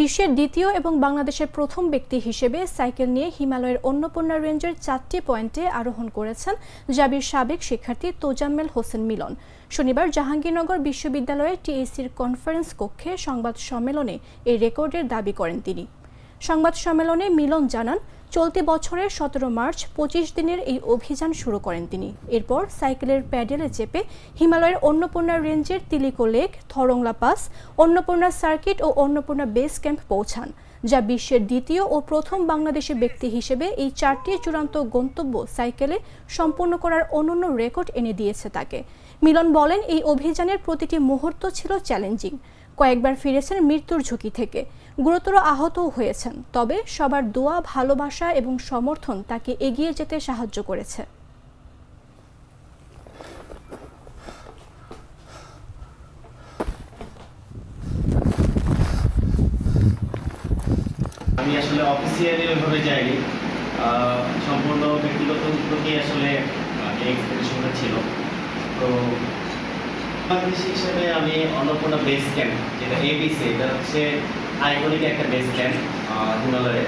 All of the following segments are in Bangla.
বিশ্বের দ্বিতীয় এবং বাংলাদেশের প্রথম ব্যক্তি হিসেবে সাইকেল নিয়ে হিমালয়ের অন্নপূর্ণা রেঞ্জের 4টি পয়েন্টে আরোহণ করেছেন জাবির সাবেক শিক্ষার্থী তোজাম্মেল হোসেন মিলন। শনিবার জাহাঙ্গীরনগর বিশ্ববিদ্যালয়ের টিএসসির কনফারেন্স কক্ষে সংবাদ সম্মেলনে এই রেকর্ডের দাবি করেন তিনি। সংবাদ সম্মেলনে মিলন জানান, চলতি বছরের 17 মার্চ 25 দিনের এই অভিযান শুরু করেন তিনি। এরপর সাইকেলের প্যাডেলে চেপে হিমালয়ের অন্নপূর্ণা রেঞ্জের তিলিকো লেক, থরংলা পাস, অন্নপূর্ণা সার্কিট ও অন্নপূর্ণা বেস ক্যাম্প পৌঁছান, যা বিশ্বের দ্বিতীয় ও প্রথম বাংলাদেশি ব্যক্তি হিসেবে এই 4টি চূড়ান্ত গন্তব্য সাইকেলে সম্পূর্ণ করার অনন্য রেকর্ড এনে দিয়েছে তাকে। মিলন বলেন, এই অভিযানের প্রতিটি মুহূর্ত ছিল চ্যালেঞ্জিং। কয়েকবার ফিরেছেন মৃত্যুর ঝুঁকি থেকে, গুরুতর আহতও হয়েছেন। তবে সবার দোয়া, ভালোবাসা এবং সমর্থন তাকে এগিয়ে যেতে সাহায্য করেছে। আমি আসলে অফিসিয়ালি ওইভাবে যাইনি, সম্পূর্ণ ব্যক্তিগত উদ্যোগে আসলে এই এক্সপেডিশনটা ছিল। তো বাংলাদেশি হিসেবে আমি অন্নপূর্ণা বেস ক্যাম্প, যেটা এবিসি, এটা হচ্ছে আইকনিক একটা বেস ক্যাম্প হিমালয়ে।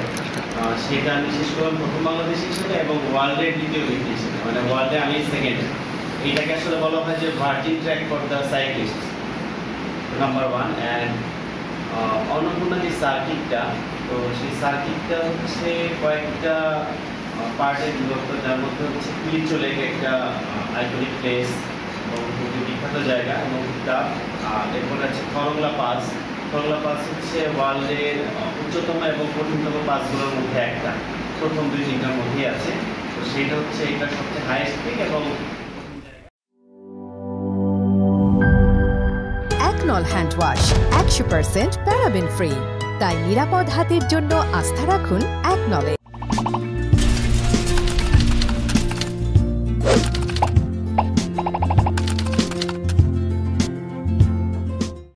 সেটা আমি শেষ করলাম প্রথম বাংলাদেশি হিসেবে এবং ওয়ার্ল্ডের দ্বিতীয় ব্যক্তি হিসেবে, মানে ওয়ার্ল্ডে আমি সেকেন্ড। এটাকে আসলে বলা হয় যে virgin track for the cyclist, number 1। And Annapurna যে সার্কিটটা, তো সেই সার্কিটটা হচ্ছে কয়েকটা পার্টে বিভক্ত, যার মধ্যে হচ্ছে তিলিকো লেক একটা আইকনিক প্লেস এবং খুবই বিখ্যাত জায়গা এবং এরপরে আছে থরংলা পাস। থরংলা পাস হচ্ছে ওয়ার্ল্ডের উচ্চতম এবং কঠিনতম পাসগুলোর মধ্যে একটা, প্রথম 2-3টার মধ্যেই আছে। তো সেটা হচ্ছে এটা সবচেয়ে হাইয়েস্ট পিক এবং একনল হ্যান্ড ওয়াশ 100% প্যারাবেন ফ্রি, তাই নিরাপদ হাতের জন্য আস্থা রাখুন একনলে।